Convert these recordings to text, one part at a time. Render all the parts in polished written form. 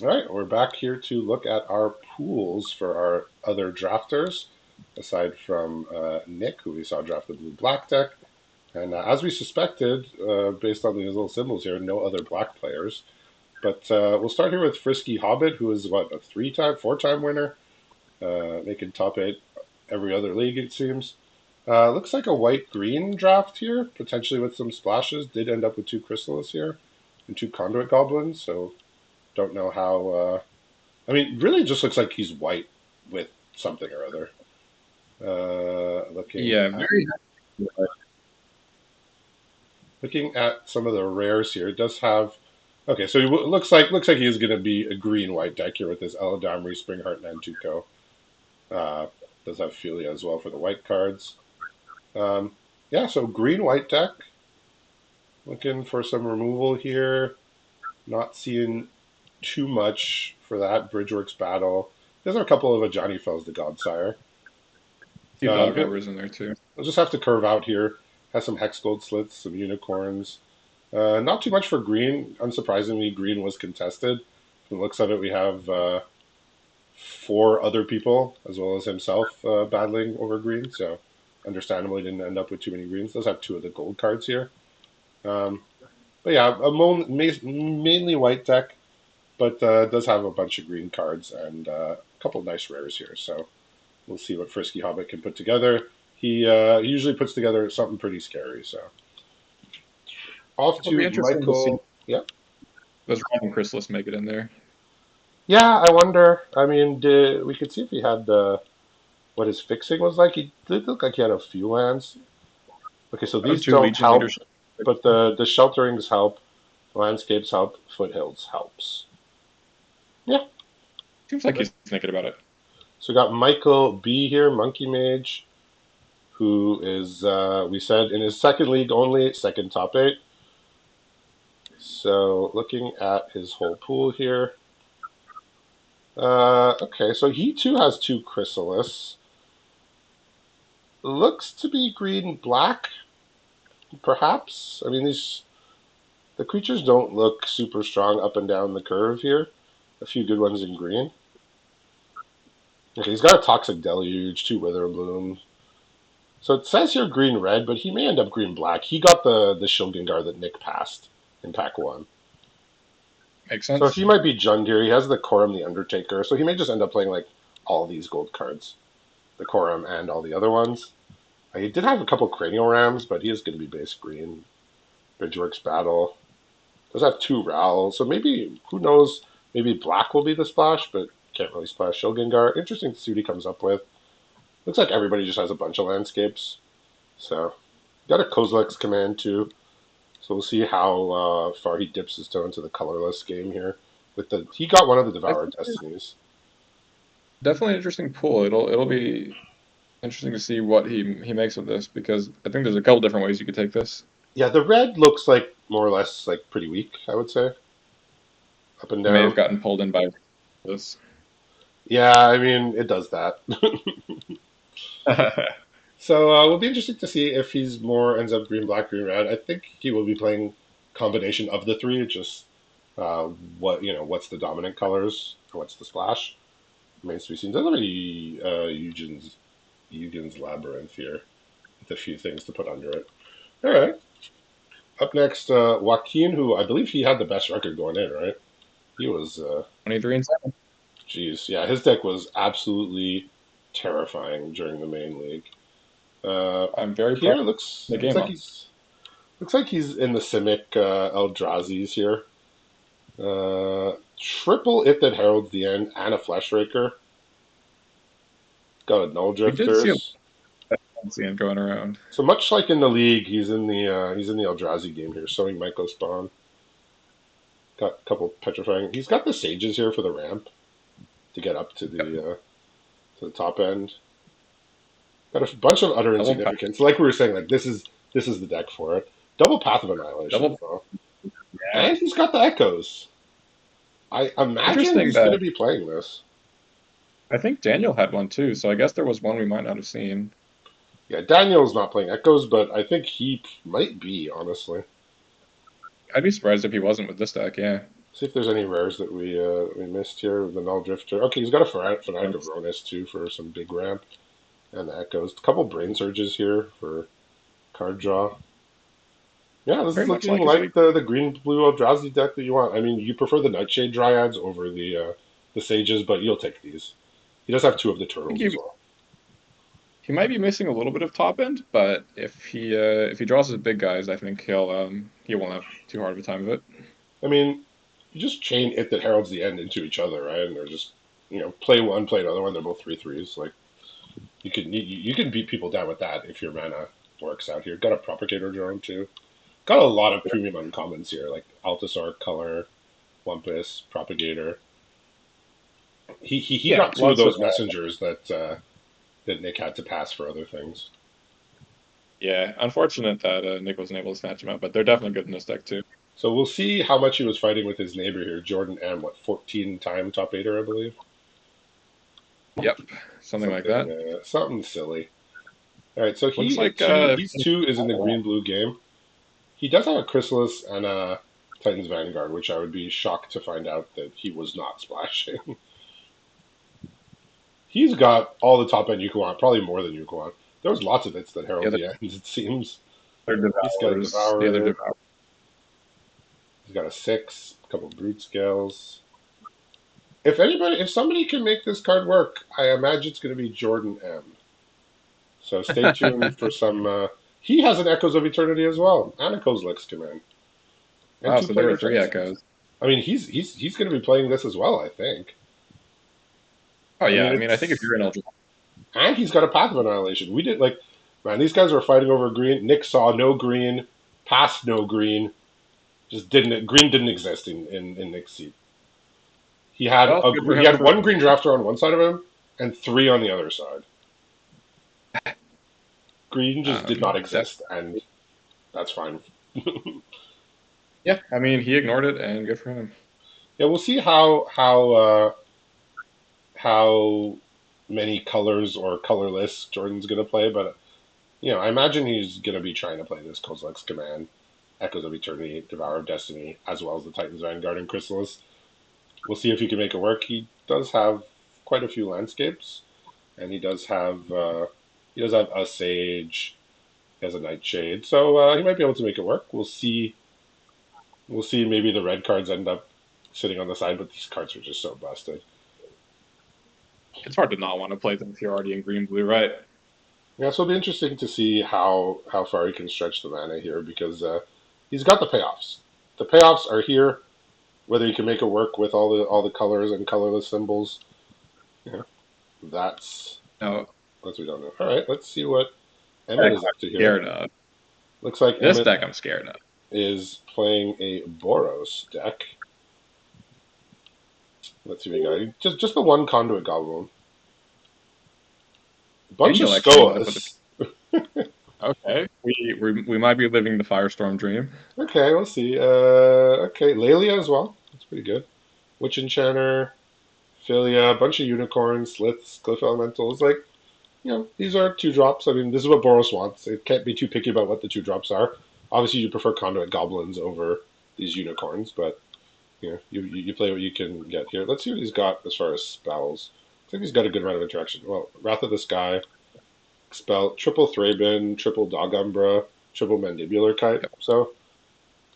All right, we're back here to look at our pools for our other drafters, aside from Nick, who we saw draft the blue black deck. And as we suspected, based on these little symbols here, no other black players. But we'll start here with Frisky Hobbit, who is what, a four-time winner, making top eight every other league, it seems. Looks like a white-green draft here, potentially with some splashes. Did end up with two Chrysalis here and two Conduit Goblins, so don't know how. I mean, really just looks like he's white with something or other. Looking Yeah, at very looking at some of the rares here, it does have. Okay, so looks like he's going to be a green white deck here with his Eladamri, Springheart, Nantuko. Uh, does have Philia as well for the white cards. Yeah, so green white deck. Looking for some removal here. Not seeing too much for that. Bridgeworks Battle. There's a couple of Ajani Fells, the Godsire. few dog Good. overs in there too. We'll just have to curve out here. Has some Hex Gold Slits, some Unicorns. Not too much for green. Unsurprisingly, green was contested. From the looks of it, we have four other people, as well as himself, battling over green. So, understandably, didn't end up with too many greens. Does have two of the gold cards here. Um, but yeah, mainly white deck, but does have a bunch of green cards and a couple of nice rares here. So, we'll see what Frisky Hobbit can put together. He usually puts together something pretty scary. So, off It'll be to interesting to see Michael. Yeah. those random Chrysalis make it in there. Yeah, I wonder. I mean, we could see if he had what his fixing was like. He did look like he had a few lands. Okay, so Those these two don't Legion help, leadership. but the shelterings help, landscapes help, foothills helps. Yeah. Seems like But, he's thinking about it. so we got Michael B here, Monkey Mage, who is we said in his second league only, second top eight. So looking at his whole pool here. Okay, so he too has two Chrysalis. Looks to be green black, perhaps. I mean, the creatures don't look super strong up and down the curve here. A few good ones in green. Okay, he's got a Toxic Deluge, two Witherbloom. So it says here green red, but he may end up green black. He got the Shilgengar that Nick passed in pack one. Makes So sense. he might be Jungir. He has the Korum the Undertaker. So he may just end up playing like all these gold cards. The Korum and all the other ones. He did have a couple Cranial Rams, but he is going to be base green. Bridgeworks Battle. Does have two Rowls, so maybe, who knows, maybe black will be the splash, but can't really splash Shogungar. Interesting to see what he comes up with. Looks like everybody just has a bunch of landscapes. So, got a Kozilek's command too. So we'll see how far he dips his toe into the colorless game here. He got one of the Devoured Definitely, Destinies. definitely an interesting pool. It'll be interesting to see what he makes of this because I think there's a couple different ways you could take this. Yeah, the red looks like more or less like pretty weak, I would say, up and May have down. gotten pulled in by this. Yeah, I mean it does that. So it'll be interesting to see if he's more ends up green, black, green, red. I think he will be playing combination of the three. Just uh, what's the dominant colors or what's the splash remains to be seen. There's already Eugen's Labyrinth here with a few things to put under it. All right. Up next, Joaquin, who I believe he had the best record going in, right? He was, 23 and 7. geez, yeah, his deck was absolutely terrifying during the main league. Uh, I'm very Here proud of looks the looks game like on. he's in the Simic Eldrazi's here. Triple It That Heralds the End and a Flesh Raker. Got a Null We did see a Drifters. lot going around. So much like in the league, he's in the Eldrazi game here, sowing Myco Spawn. Got a couple petrifying. He's got the sages here for the ramp to get up to the top end. Got a bunch of utter Double pack, insignificance. Like we were saying, like this is the deck for it. Double Path of Annihilation double. as well. Yeah. And he's got the echoes. I imagine Interesting he's going that to be playing this. I think Daniel had one too, so I guess there was one we might not have seen. Yeah, Daniel's not playing echoes, but I think he might be, honestly. I'd be surprised if he wasn't with this deck. Yeah. See if there's any rares that we missed here. The Null Drifter. Okay, he's got a Fanatic of That's Ronus too for some big ramp, and the Echoes. A couple Brain Surges here for card draw. Yeah, this is very much looking like his like league. the green blue Eldrazi deck that you want. I mean, you prefer the Nightshade Dryads over the Sages, but you'll take these. He does have two of the I think turtles as well. he might be missing a little bit of top end, but if he draws his big guys, I think he won't have too hard of a time of it. I mean, you just chain it that heralds the end into each other, right? And they're just play one, play another one. They're both 3/3s. Like you can beat people down with that if your mana works out here. Got a Propagator drone too. Got a lot of premium uncommons here, like Altasaur, Color, Wumpus, Propagator. He Yeah, got two of lots of those messengers that Nick had to pass for other things. yeah. Unfortunate that Nick wasn't able to snatch him out, but they're definitely good in this deck too. So we'll see how much he was fighting with his neighbor here, Jordan M. What 14-time top eighter, I believe. Yep, something like that. Something silly. All right, so Looks he like too he's two is in the green blue game. He does have a Chrysalis and a Titan's Vanguard, which I would be shocked to find out that he was not splashing. He's got all the top end you can want, probably more than you can want. There was lots of hits that the herald other, the ends. It seems he's got a devours, the other Devourer. devour. He's got a 6, a couple Brute Scales. If somebody can make this card work, I imagine it's going to be Jordan M. So stay tuned for some. He has an Echoes of Eternity as well, and a Kozilek's Command, and Wow, two so there were Planar three Genesis. echoes. I mean, he's going to be playing this as well. I think. Oh I yeah, mean, I mean I think if it's you're in Eldritch, and he's got a Path of Annihilation. We did like, man, these guys were fighting over green. Nick saw no green, passed no green, just didn't. Green didn't exist in Nick's seat. well, good for He him had for one green drafter on one side of him and three on the other side. Green just did not that. exist, and that's fine. Yeah, I mean he ignored it, and good for him. Yeah, we'll see how many colors or colorless Jordan's going to play, but I imagine he's going to be trying to play this Kozilek's Command, Echoes of Eternity, Devour of Destiny, as well as the Titan's Vanguard and Chrysalis. We'll see if he can make it work. He does have quite a few landscapes, and he does have a Sage, he has a Nightshade, so he might be able to make it work. We'll see. We'll see. Maybe the red cards end up sitting on the side, but these cards are just so busted. It's hard to not want to play them if you're already in green blue, right? Yeah, so it'll be interesting to see how far he can stretch the mana here because he's got the payoffs. The payoffs are here. Whether he can make it work with all the colors and colorless symbols, yeah, that's No, that's we don't know. All right, let's see what Emmett deck is I'm up to here. scared of. Looks like This Emmett deck I'm scared of. is playing a Boros deck. Let's see what we got. Just the one Conduit Goblin. Bunch of Angel actually ended up with Stolas. okay. We might be living the Firestorm dream. Okay, we'll see. Okay, Lelia as well. That's pretty good. Witch Enchanter, Philia, a bunch of unicorns, sliths, glyph elementals. Like, these are two drops. I mean, this is what Boros wants. It can't be too picky about what the two drops are. Obviously, you prefer conduit goblins over these unicorns, but you play what you can get here. Let's see what he's got as far as spells. I think he's got a good amount of interaction. Well, Wrath of the Sky, spell triple Thraben, triple Dog Umbra, triple Mandibular Kite. Yep. So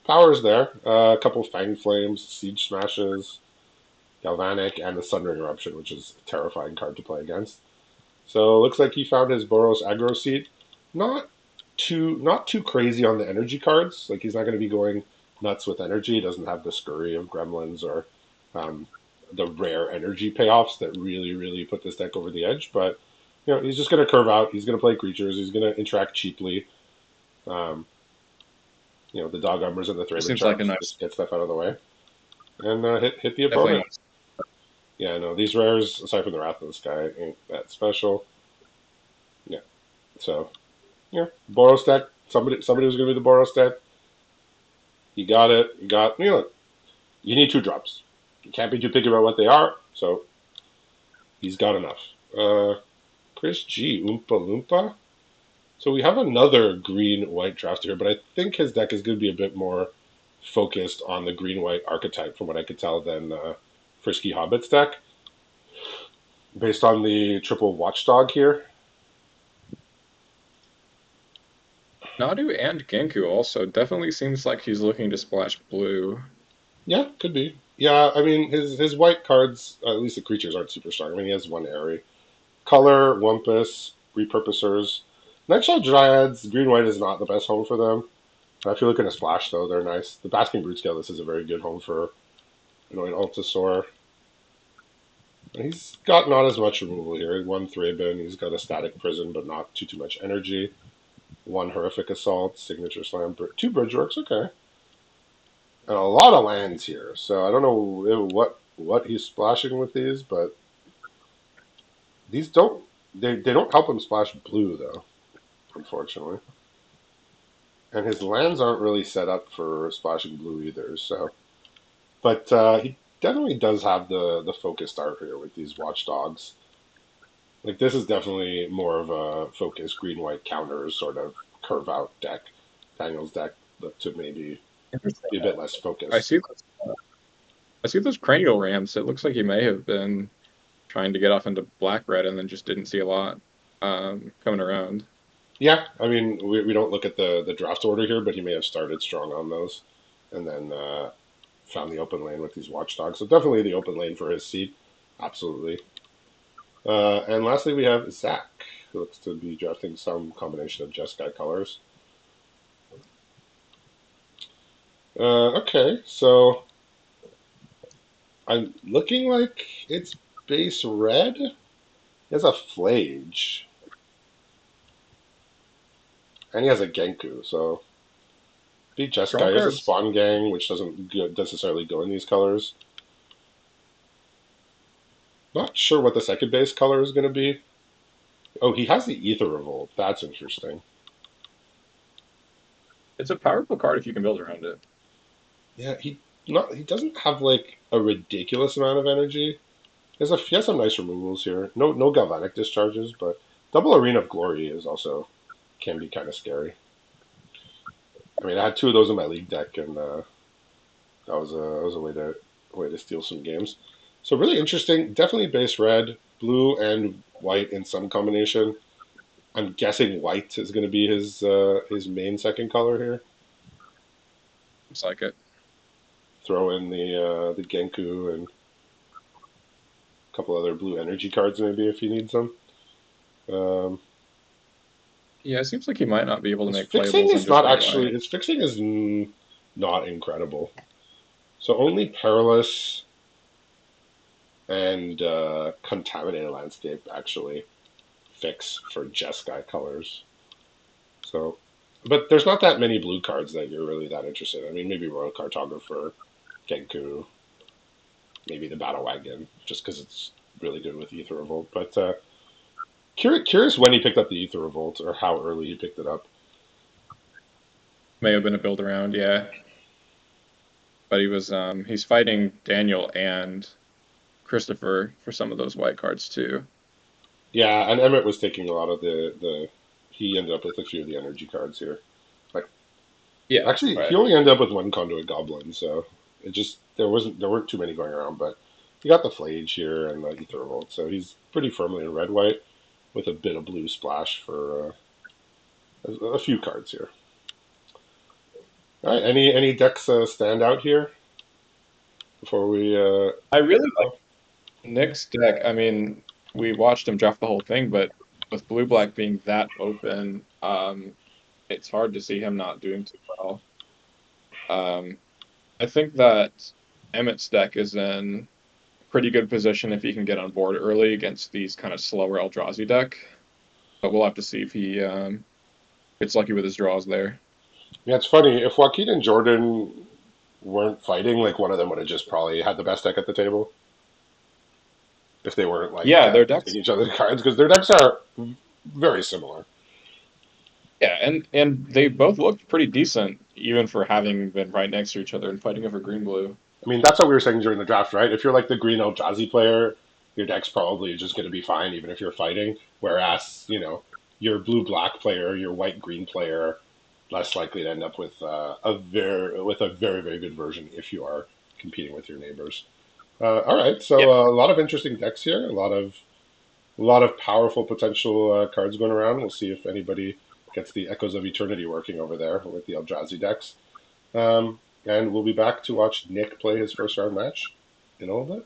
power's there. A couple Fang Flames, Siege Smashes, Galvanic, and the Sundering Eruption, which is a terrifying card to play against. So it looks like he found his Boros aggro seat. Not not too crazy on the energy cards. Like he's not going to be going nuts with energy. He doesn't have the scurry of gremlins or um, the rare energy payoffs that really put this deck over the edge. But he's just going to curve out. He's going to play creatures. He's going to interact cheaply. Um, the dog umbers and the It Thraben seems like a charms. nice, Just get stuff out of the way and hit the definitely opponent. nice. Yeah, no, these rares, aside from the Wrath of the Sky, ain't that special. Yeah, so Boros deck. Somebody was going to be the Boros deck. You got it. You need two drops. You can't be too picky about what they are. So he's got enough. Chris G. Oompa Loompa. So we have another green white drafter here, but I think his deck is going to be a bit more focused on the green white archetype, from what I could tell, than Frisky Hobbit's deck, based on the triple Watchdog here. Nadu and Genku also definitely seems like he's looking to splash blue. Yeah, could be. Yeah, I mean his white cards, at least the creatures aren't super strong. I mean he has one Airy. Color, Wumpus, Repurposers. Nightshell Dryads, green white is not the best home for them. If you're looking to splash though, they're nice. The Basking Brute Scale, this is a very good home for an Altasaur. And he's got not as much removal here. One Thraben, he's got a Static Prison, but not too much energy. One Horrific Assault, Signature Slam, two Bridgeworks, okay. And a lot of lands here. So I don't know what he's splashing with these, but these they don't help him splash blue though, unfortunately. And his lands aren't really set up for splashing blue either. So, but he definitely does have the focused art here with these Watchdogs. Like this is definitely more of a focused green white counters sort of curve out deck. Daniel's deck looked to maybe Interesting. be a bit less I focused. see I see those cranial rams. It looks like he may have been trying to get off into black red and then just didn't see a lot coming around. Yeah, I mean we don't look at the draft order here, but he may have started strong on those, and then found the open lane with these Watchdogs. So definitely the open lane for his seat, absolutely. And lastly, we have Zach, who looks to be drafting some combination of Jeskai colors. Okay, so I'm looking like it's base red. He has a Flage, and he has a Genku. So be Jeskai. Strong He has a cards. Spawn Gang, which doesn't necessarily go in these colors. Not sure what the second base color is going to be. Oh, he has the Ether Revolt. That's interesting. It's a powerful card if you can build around it. Yeah, he doesn't have like a ridiculous amount of energy. He has some nice removals here. No galvanic discharges, but double Arena of Glory is also can be kind of scary. I mean, I had two of those in my league deck, and that was a way to steal some games. So really interesting. Definitely base red, blue, and white in some combination. I'm guessing white is going to be his main second color here. Looks like it. Throw in the Genku and a couple other blue energy cards maybe if he needs them. Um, Yeah, it seems like he might not be able to his make fixing playables on is just not white actually white. his fixing is not incredible. So only Perilous and Contaminated Landscape actually fix for Jeskai colors. So, but there's not that many blue cards that you're really that interested in. I mean, maybe Royal Cartographer, Genku, maybe the Battle Wagon, just because it's really good with Ether Revolt. But curious when he picked up the Ether Revolt or how early he picked it up. May have been a build around, yeah. But he's fighting Daniel and Christopher for some of those white cards too. Yeah, and Emmett was taking a lot of the. He ended up with a few of the energy cards here. Like Yeah, actually, he right. only ended up with one Conduit Goblin, so it just there weren't too many going around. But he got the Flage here and the Ether Revolt, so he's pretty firmly in red white with a bit of blue splash for a few cards here. All right, any decks stand out here before we? I really like Oh, Nick's deck. I mean, we watched him draft the whole thing, but with blue black being that open, it's hard to see him not doing too well. Um, I think that Emmett's deck is in a pretty good position if he can get on board early against these kind of slower Eldrazi deck. But we'll have to see if he gets lucky with his draws there. yeah, it's funny if Joaquin and Jordan weren't fighting, like one of them would have just probably had the best deck at the table if they weren't like Yeah, their taking decks. each other's cards because their decks are very similar. Yeah, and they both looked pretty decent, even for having been right next to each other and fighting over green blue. I mean, that's what we were saying during the draft, right? If you're like the green Eldrazi player, your deck's probably just going to be fine, even if you're fighting. Whereas, your blue black player, your white green player, less likely to end up with a very very good version if you are competing with your neighbors. All right, so Yeah. a lot of interesting decks here, a lot of powerful potential cards going around. We'll see if anybody gets the Echoes of Eternity working over there with the Eldrazi decks. And we'll be back to watch Nick play his first round match in a little bit.